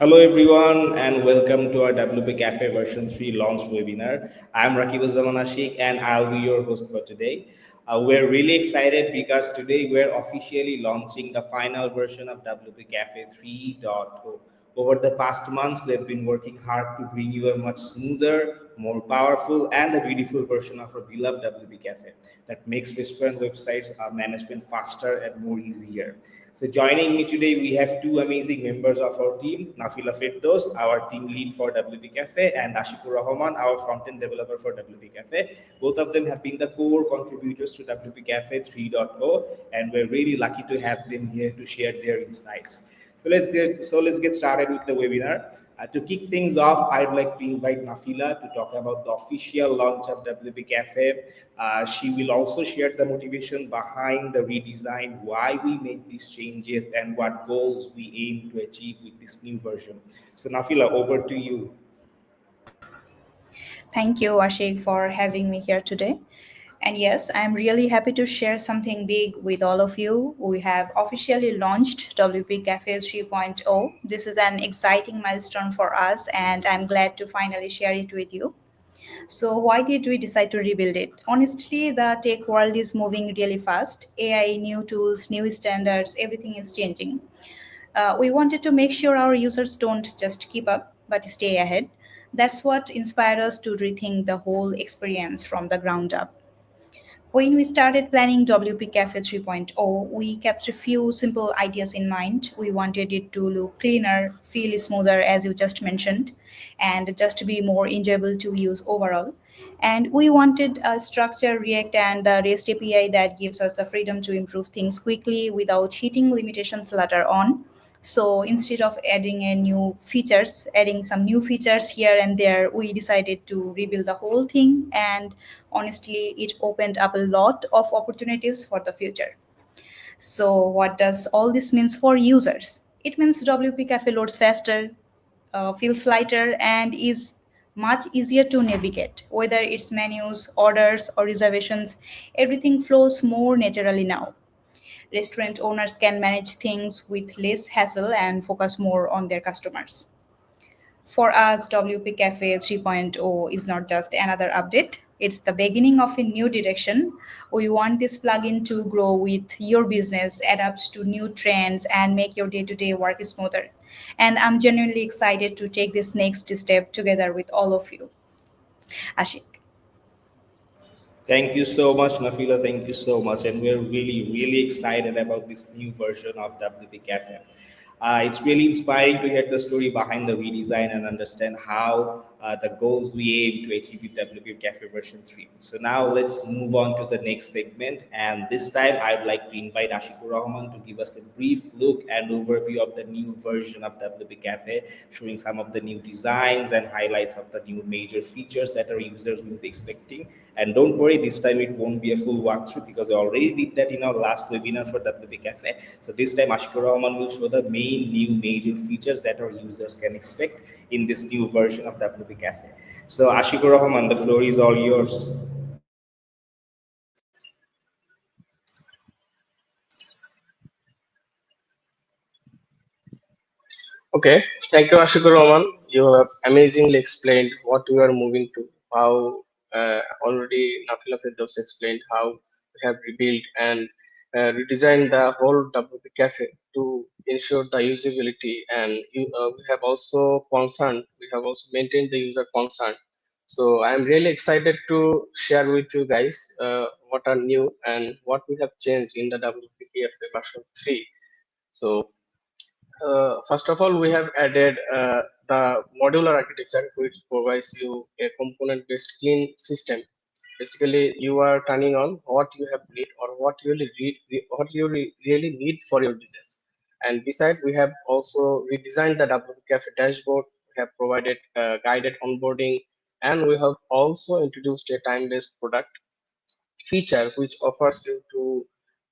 Hello everyone and welcome to our WP Cafe version 3 launch webinar. I'm Rakibuzzaman Ashiq and I'll be your host for today. We're really excited because today we're officially launching the final version of WP Cafe 3.0. Over the past months, we've been working hard to bring you a much smoother, more powerful, and a beautiful version of our beloved WP Cafe that makes restaurant websites management faster and more easier. So joining me today, we have two amazing members of our team, Nafila Ferdous, our team lead for WP Cafe, and Ashikur Rahman, our front-end developer for WP Cafe. Both of them have been the core contributors to WP Cafe 3.0, and we're really lucky to have them here to share their insights. So let's get started with the webinar. To kick things off, I'd like to invite Nafila to talk about the official launch of WP Cafe. She will also share the motivation behind the redesign, why we made these changes, and what goals we aim to achieve with this new version. So, Nafila, over to you. Thank you, Ashiq, for having me here today. And yes, I'm really happy to share something big with all of you. We have officially launched WP Cafe 3.0. This is an exciting milestone for us, and I'm glad to finally share it with you. So, why did we decide to rebuild it? Honestly, the tech world is moving really fast. AI, new tools, new standards, everything is changing. We wanted to make sure our users don't just keep up, but stay ahead. That's what inspired us to rethink the whole experience from the ground up. When we started planning WP Cafe 3.0, we kept a few simple ideas in mind. We wanted it to look cleaner, feel smoother, as you just mentioned, and just to be more enjoyable to use overall. And we wanted a structure, React, and the REST API that gives us the freedom to improve things quickly without hitting limitations later on. So instead of adding some new features here and there, we decided to rebuild the whole thing. And honestly, it opened up a lot of opportunities for the future. So what does all this means for users? It means WP Cafe loads faster, feels lighter, and is much easier to navigate. Whether it's menus, orders, or reservations, everything flows more naturally now. Restaurant owners can manage things with less hassle and focus more on their customers. For us, WP Cafe 3.0 is not just another update, it's the beginning of a new direction. We want this plugin to grow with your business, adapt to new trends, and make your day to day work smoother. And I'm genuinely excited to take this next step together with all of you. Ashik. Thank you so much, Nafila. Thank you so much. And we're really, really excited about this new version of WP Cafe. It's really inspiring to hear the story behind the redesign and understand how the goals we aim to achieve with WP Cafe version 3. So now let's move on to the next segment. And this time I'd like to invite Ashikur Rahman to give us a brief look and overview of the new version of WP Cafe, showing some of the new designs and highlights of the new major features that our users will be expecting. And don't worry, this time it won't be a full walkthrough because I already did that in our last webinar for WP Cafe. So this time Ashikur Rahman will show the main new major features that our users can expect in this new version of WP Cafe. So Ashikur Rahman, the floor is all yours. Okay, thank you, Ashikur Rahman. You have amazingly explained what we are moving to, how already Nafila Ferdous explained how we have rebuilt and redesigned the whole WP Cafe to ensure the usability, and we have also maintained the user concern. So I'm really excited to share with you guys what are new and what we have changed in the WP Cafe version 3. So first of all, we have added the modular architecture, which provides you a component-based clean system. Basically, you are turning on what you have need or really need for your business. And besides, we have also redesigned the WCF dashboard. We have provided guided onboarding, and we have also introduced a time-based product feature which offers you to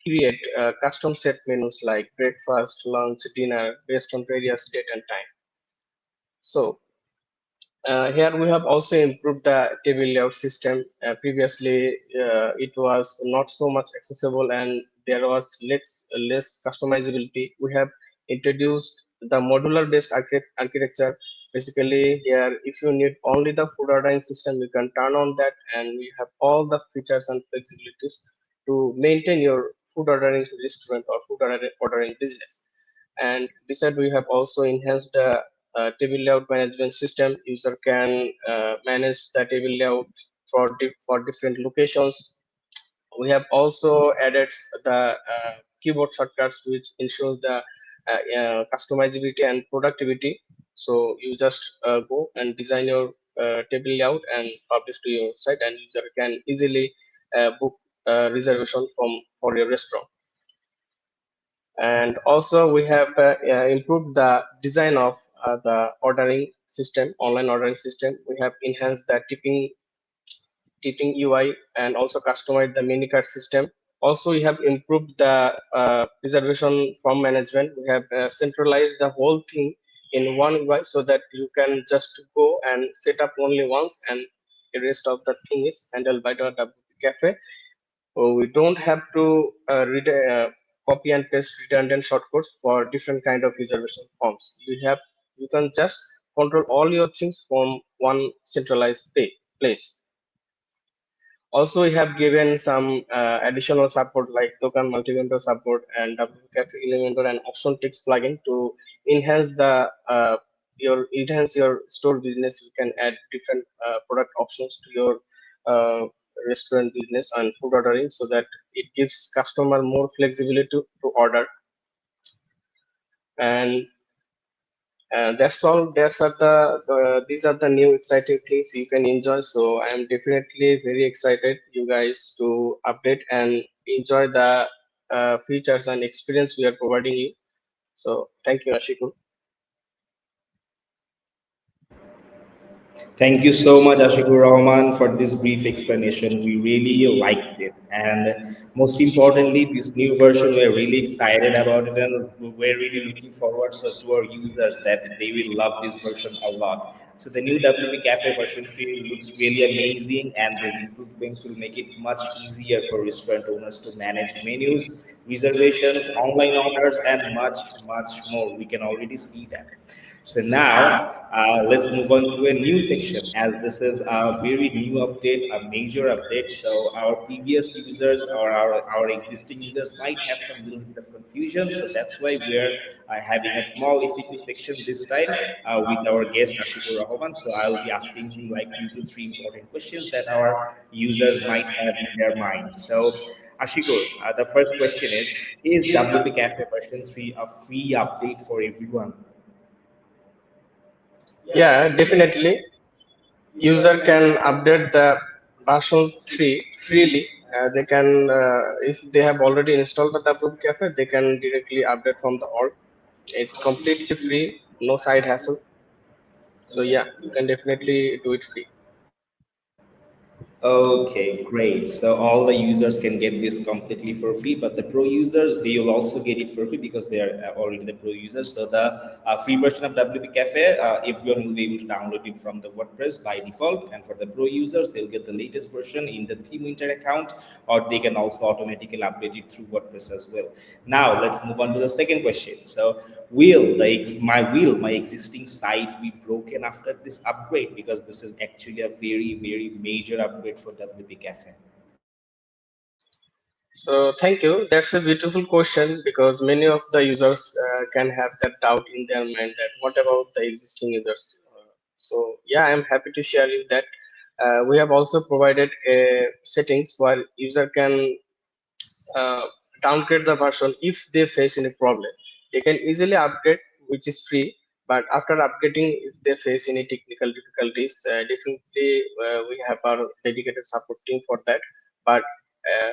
create custom set menus like breakfast, lunch, dinner based on various date and time. So here we have also improved the table layout system. Previously, it was not so much accessible and there was less customizability. We have introduced the modular based architecture. Basically here, if you need only the food ordering system, you can turn on that, and we have all the features and flexibilities to maintain your food ordering restaurant or ordering business. And besides, we have also enhanced the table layout management system. User can manage the table layout for different locations. We have also added the keyboard shortcuts, which ensures the customizability and productivity. So you just go and design your table layout and publish to your site, and user can easily book reservation for your restaurant. And also we have improved the design of the ordering system, online ordering system. We have enhanced the tipping UI and also customized the menu card system. Also, we have improved the reservation form management. We have centralized the whole thing in one UI so that you can just go and set up only once, and the rest of the thing is handled by the WP Cafe. So we don't have to copy and paste redundant shortcuts for different kind of reservation forms. You can just control all your things from one centralized place. Also, we have given some additional support like token multi-vendor support and WCAF Elementor and option text plugin to enhance the enhance your store business. You can add different product options to your uh, restaurant business and food ordering, so that it gives customer more flexibility to order. And that's all. These are the new exciting things you can enjoy. So I am definitely very excited you guys to update and enjoy the features and experience we are providing you. So thank you, Ashikur. Thank you so much, Ashikur Rahman, for this brief explanation. We really liked it. And most importantly, this new version, we're really excited about it, and we're really looking forward so to our users that they will love this version a lot. So the new WP Cafe version 3 looks really amazing, and these improvements will make it much easier for restaurant owners to manage menus, reservations, online orders, and much, much more. We can already see that. So now let's move on to a new section, as this is a very new update, a major update. So our previous users or our existing users might have some little bit of confusion. So that's why we're having a small FAQ section this time with our guest Ashikur Rahman. So I'll be asking him like 2 to 3 important questions that our users might have in their mind. So Ashikur, the first question is WP Cafe version 3 a free update for everyone? Yeah, definitely. User can update the version 3 freely. They can, if they have already installed the WP Cafe, they can directly update from the org. It's completely free, no side hassle. So yeah, you can definitely do it free. Okay, great. So all the users can get this completely for free, but the pro users, they will also get it for free because they are already the pro users. So the free version of WP Cafe, everyone will be able to download it from the WordPress by default. And for the pro users, they'll get the latest version in the ThemeWinter account, or they can also automatically update it through WordPress as well. Now let's move on to the second question. So will my existing site be broken after this upgrade? Because this is actually a very major upgrade for WP Cafe. So thank you. That's a beautiful question because many of the users can have that doubt in their mind that what about the existing users? So yeah, I'm happy to share you that we have also provided a settings where user can uh, downgrade the version if they face any problem. They can easily upgrade, which is free. But after upgrading, if they face any technical difficulties, definitely we have our dedicated support team for that. But uh,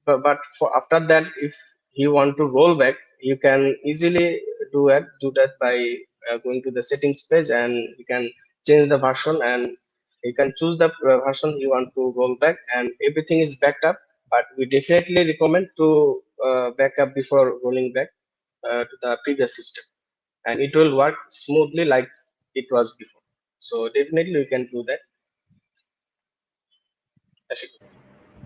but for after that, if you want to roll back, you can easily do that by going to the settings page, and you can change the version, and you can choose the version you want to roll back, and everything is backed up. But we definitely recommend to back up before rolling back to the previous system, and it will work smoothly like it was before. So definitely we can do that. Ashik.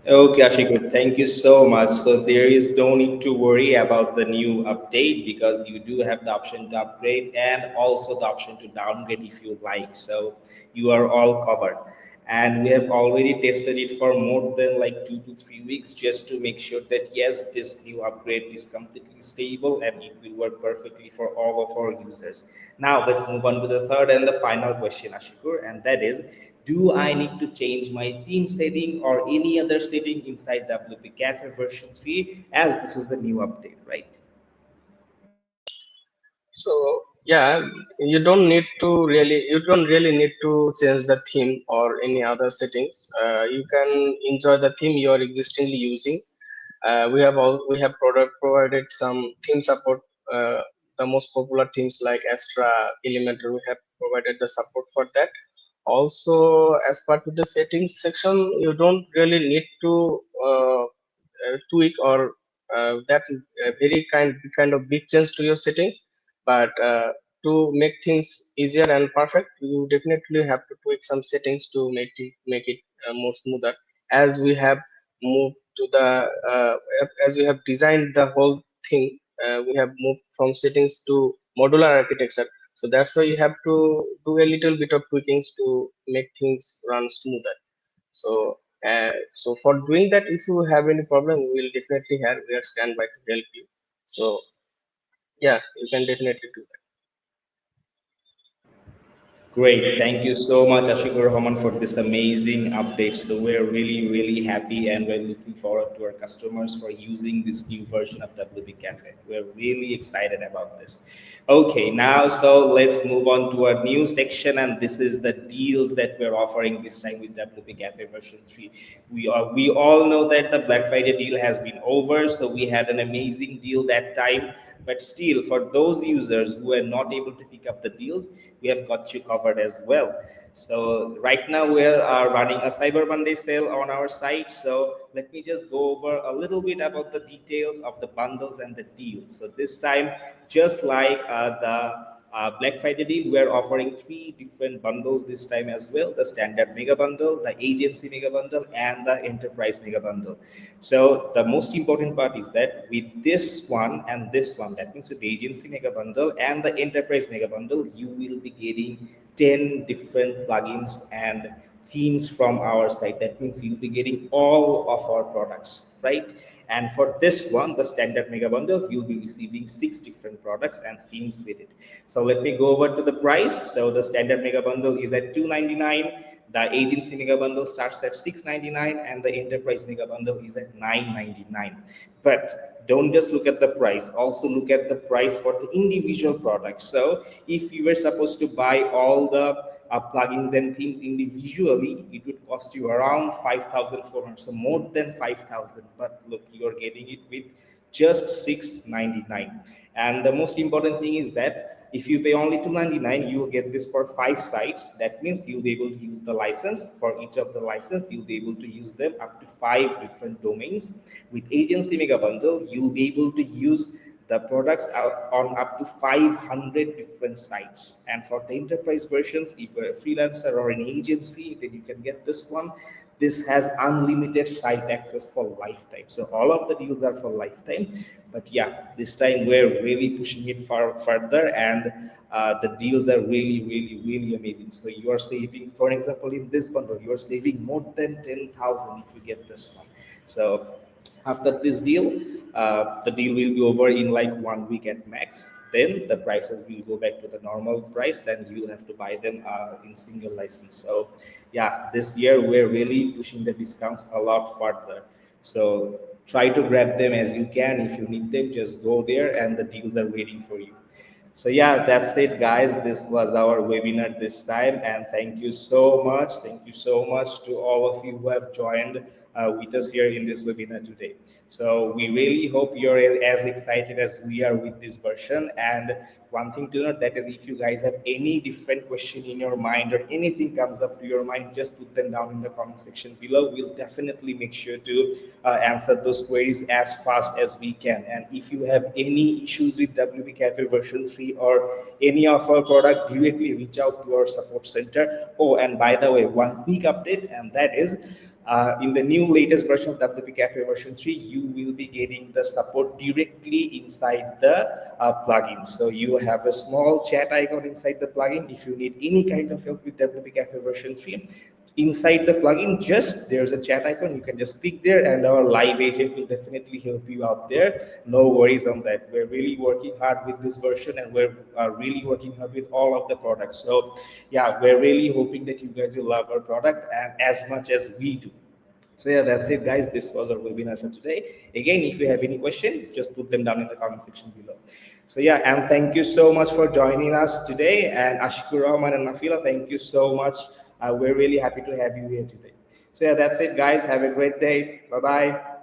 Okay, Ashikur, thank you so much. So there is no need to worry about the new update because you do have the option to upgrade and also the option to downgrade if you like. So you are all covered. And we have already tested it for more than like 2 to 3 weeks just to make sure that yes, this new upgrade is completely stable and it will work perfectly for all of our users. Now let's move on to the third and the final question, Ashikur, and that is, do I need to change my theme setting or any other setting inside WP Cafe version 3 as this is the new update, right? So yeah, you don't really need to change the theme or any other settings. You can enjoy the theme you are existingly using. We have provided some theme support. The most popular themes like Astra, Elementor, we have provided the support for that. Also, as part of the settings section, you don't really need to tweak or that very kind of big change to your settings. But to make things easier and perfect, you definitely have to tweak some settings to make it more smoother. As we have moved to the as we have designed the whole thing, we have moved from settings to modular architecture. So that's why you have to do a little bit of tweakings to make things run smoother. So for doing that, if you have any problem, we will definitely have we are standby to help you. So yeah, you can definitely do that. Great. Thank you so much, Ashikur Rahman, for this amazing update. So we're really, really happy and we're looking forward to our customers for using this new version of WP Cafe. We're really excited about this. Okay, now so let's move on to our new section, and this is the deals that we're offering this time with WP Cafe version 3. We all know that the Black Friday deal has been over, so we had an amazing deal that time. But still, for those users who are not able to pick up the deals, we have got you covered as well. So right now we're running a Cyber Monday sale on our site. So let me just go over a little bit about the details of the bundles and the deals. So this time, just like the Black Friday deal, we're offering three different bundles this time as well: the standard mega bundle, the agency mega bundle, and the enterprise mega bundle. So the most important part is that with this one and this one, that means with the agency mega bundle and the enterprise mega bundle, you will be getting 10 different plugins and themes from our site. That means you'll be getting all of our products, right? And for this one, the standard mega bundle, you'll be receiving six different products and themes with it. So let me go over to the price. So the standard mega bundle is at 299. The agency mega bundle starts at 699, and the enterprise mega bundle is at 999. But don't just look at the price, also look at the price for the individual products. So if you were supposed to buy all the plugins and themes individually, it would cost you around 5,400, so more than 5,000. But look, you're getting it with just 699. And the most important thing is that if you pay only 299, you will get this for 5 sites. That means you'll be able to use the license. For each of the license, you'll be able to use them up to 5 different domains. With agency mega bundle, you'll be able to use the products are on up to 500 different sites. And for the enterprise versions, if you're a freelancer or an agency, then you can get this one. This has unlimited site access for lifetime. So all of the deals are for lifetime. But yeah, this time we're really pushing it far further, and the deals are really, really, really amazing. So you are saving, for example, in this bundle, you are saving more than 10,000 if you get this one. So after this deal, the deal will be over in like 1 week at max. Then the prices will go back to the normal price, and you will have to buy them in single license. So yeah, this year we're really pushing the discounts a lot further. So try to grab them as you can. If you need them, just go there, and the deals are waiting for you. So yeah, that's it, guys. This was our webinar this time, and thank you so much. Thank you so much to all of you who have joined with us here in this webinar today. So we really hope you're as excited as we are with this version. And one thing to note, that is, if you guys have any different question in your mind or anything comes up to your mind, just put them down in the comment section below. We'll definitely make sure to answer those queries as fast as we can. And if you have any issues with WP Cafe version 3 or any of our product, directly reach out to our support center. Oh, and by the way, one quick update, and that is In the new latest version of WP Cafe version 3, you will be getting the support directly inside the plugin. So you will have a small chat icon inside the plugin. If you need any kind of help with WP Cafe version 3, inside the plugin, just there's a chat icon. You can just click there, and our live agent will definitely help you out there. No worries on that. We're really working hard with this version, and we're really working hard with all of the products. So yeah, we're really hoping that you guys will love our product and as much as we do. So yeah, that's it, guys. This was our webinar for today. Again, if you have any question, just put them down in the comment section below. So yeah, and thank you so much for joining us today. And Ashikur, Rahman, and Nafila, thank you so much. We're really happy to have you here today. So yeah, that's it, guys. Have a great day. Bye bye.